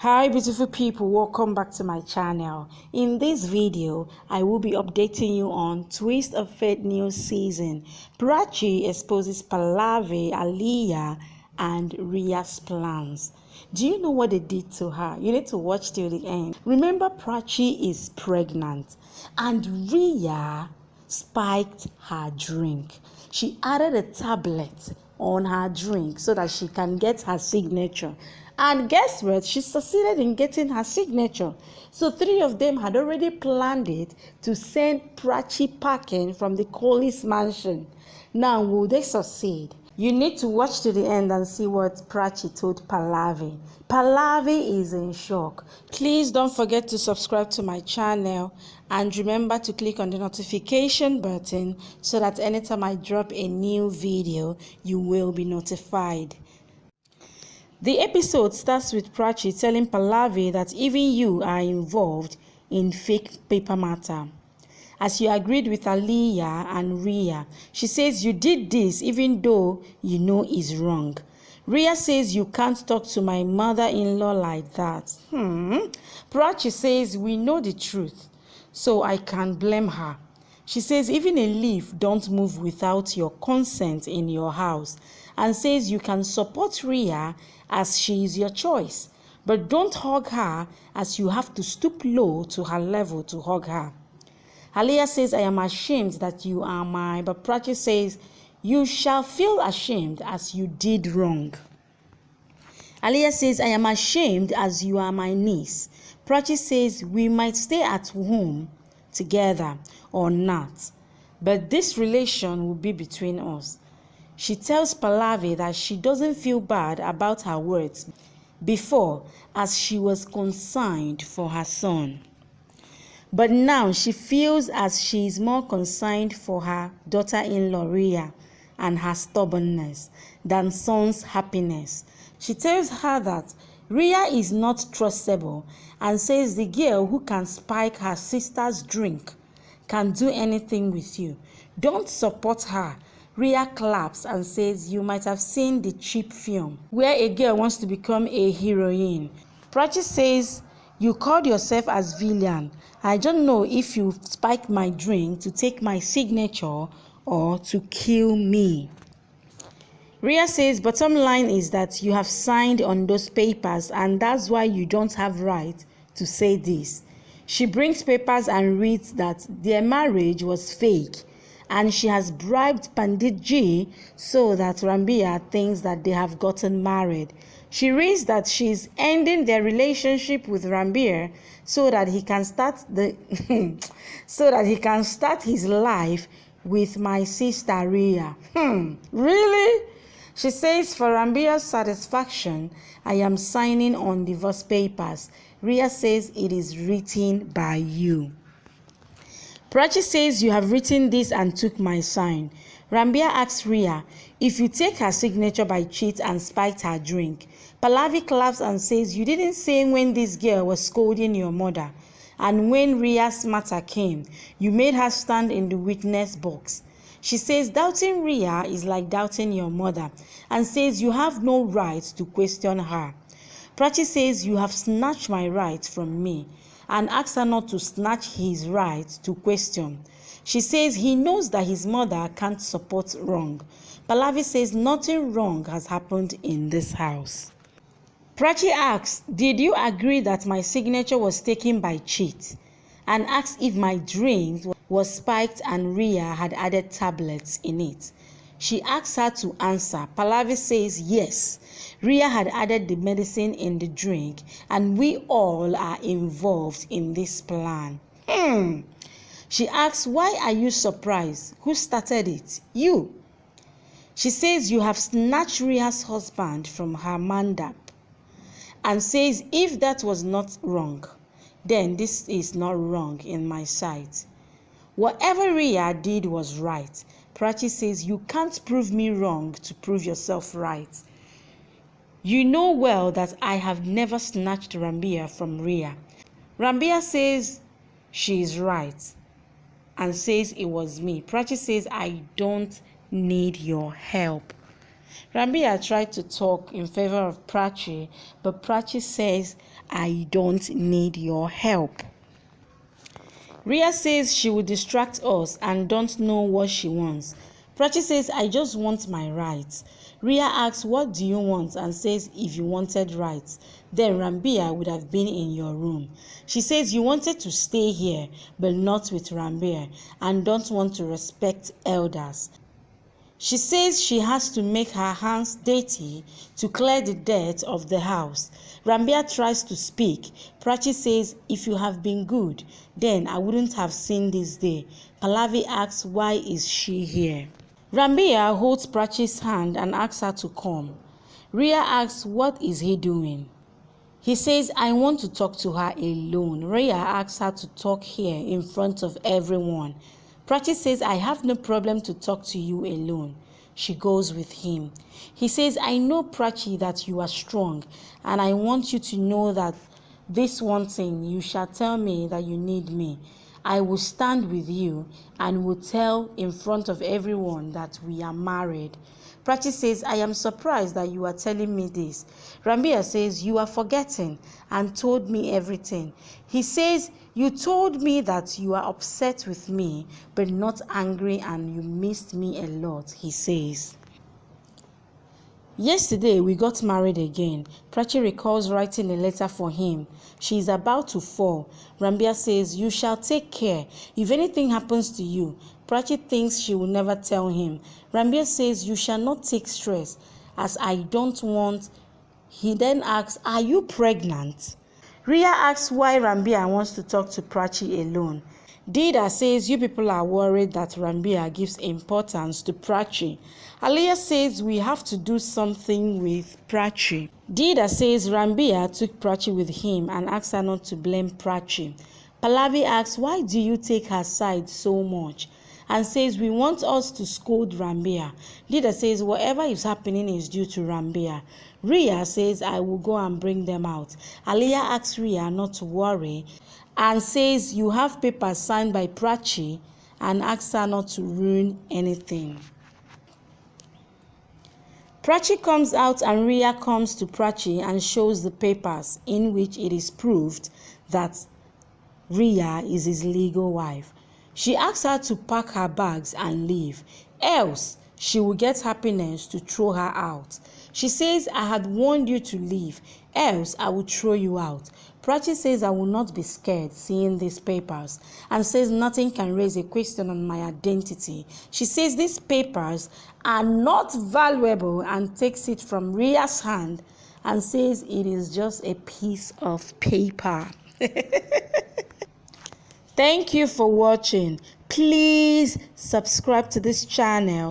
Hi beautiful people, welcome back to my channel. In this video I will be updating you on Twist of Fate new season. Prachi exposes Pallavi, Aaliya and Rhea's plans. Do you know what they did to her? You need to watch till the end. Remember, Prachi is pregnant and Rhea spiked her drink. She added a tablet on her drink so that she can get her signature. And guess what? She succeeded in getting her signature. So three of them had already planned it to send Prachi packing from the Kohli's mansion. Now, will they succeed? You need to watch to the end and see what Prachi told Pallavi. Pallavi is in shock. Please don't forget to subscribe to my channel and remember to click on the notification button so that anytime I drop a new video, you will be notified. The episode starts with Prachi telling Pallavi that even you are involved in fake paper matter. As you agreed with Aaliya and Rhea, she says you did this even though you know is wrong. Rhea says you can't talk to my mother-in-law like that. Prachi says we know the truth, so I can't blame her. She says even a leaf don't move without your consent in your house, and says you can support Rhea as she is your choice, but don't hug her as you have to stoop low to her level to hug her. Aaliya says I am ashamed that you are mine, but Prachi says you shall feel ashamed as you did wrong. Aaliya says I am ashamed as you are my niece. Prachi says we might stay at home together or not, but this relation will be between us. She tells Pallavi that she doesn't feel bad about her words before, as she was concerned for her son. But now she feels as she is more concerned for her daughter-in-law Rhea and her stubbornness than son's happiness. She tells her that Rhea is not trustable and says the girl who can spike her sister's drink can do anything with you. Don't support her. Rhea claps and says you might have seen the cheap film where a girl wants to become a heroine. Prachi says you called yourself as villain. I don't know if you spiked my drink to take my signature or to kill me. Rhea says bottom line is that you have signed on those papers and that's why you don't have right to say this. She brings papers and reads that their marriage was fake and she has bribed Pandit Ji so that Rambia thinks that they have gotten married. She reads that she is ending their relationship with Rambir so that he can start his life with my sister Rhea. Really? She says for Rambir's satisfaction, I am signing on divorce papers. Rhea says it is written by you. Prachi says you have written this and took my sign. Rambir asks Rhea if you take her signature by cheat and spiked her drink. Pallavi claps and says you didn't say when this girl was scolding your mother. And when Rhea's matter came, you made her stand in the witness box. She says doubting Rhea is like doubting your mother and says you have no right to question her. Prachi says you have snatched my right from me and asks her not to snatch his right to question. She says he knows that his mother can't support wrong. Pallavi says nothing wrong has happened in this house. Prachi asks, did you agree that my signature was taken by cheat? And asks if my drink was spiked and Rhea had added tablets in it. She asks her to answer. Pallavi says yes, Rhea had added the medicine in the drink and we all are involved in this plan. She asks, why are you surprised? Who started it? You. She says you have snatched Rhea's husband from her mandap and says if that was not wrong, then this is not wrong in my sight. Whatever Rhea did was right. Prachi says you can't prove me wrong to prove yourself right. You know well that I have never snatched Rambia from Rhea. Rambia says she is right and says it was me. Prachi says I don't need your help. Rhea tried to talk in favor of Prachi, but Prachi says, I don't need your help. Rhea says she will distract us and don't know what she wants. Prachi says, I just want my rights. Rhea asks, what do you want? And says, if you wanted rights, then Rhea would have been in your room. She says, you wanted to stay here, but not with Rhea, and don't want to respect elders. She says she has to make her hands dirty to clear the dirt of the house. Rhea tries to speak. Prachi says, if you have been good, then I wouldn't have seen this day. Pallavi asks, why is she here? Rhea holds Prachi's hand and asks her to come. Rhea asks, what is he doing? He says, I want to talk to her alone. Rhea asks her to talk here in front of everyone. Prachi says, I have no problem to talk to you alone. She goes with him. He says, I know, Prachi, that you are strong, and I want you to know that this one thing, you shall tell me that you need me. I will stand with you and will tell in front of everyone that we are married. Prachi says, I am surprised that you are telling me this. Rhea says, you are forgetting and told me everything. He says, you told me that you are upset with me, but not angry, and you missed me a lot, he says. Yesterday, we got married again. Prachi recalls writing a letter for him. She is about to fall. Rhea says, you shall take care. If anything happens to you, Prachi thinks she will never tell him. Rhea says, you shall not take stress, as I don't want. He then asks, are you pregnant? Rhea asks why Rhea wants to talk to Prachi alone. Dida says, you people are worried that Rhea gives importance to Prachi. Aaliya says, we have to do something with Prachi. Dida says Rhea took Prachi with him and asked her not to blame Prachi. Pallavi asks, why do you take her side so much? And says, we want us to scold Rhea. Dida says, whatever is happening is due to Rhea. Rhea says, I will go and bring them out. Aaliya asks Rhea not to worry and says, you have papers signed by Prachi, and asks her not to ruin anything. Prachi comes out and Rhea comes to Prachi and shows the papers in which it is proved that Rhea is his legal wife. She asks her to pack her bags and leave, else she will get happiness to throw her out. She says, I had warned you to leave, else I will throw you out. Prachi says, I will not be scared seeing these papers, and says nothing can raise a question on my identity. She says these papers are not valuable and takes it from Rhea's hand and says it is just a piece of paper. Thank you for watching. Please subscribe to this channel.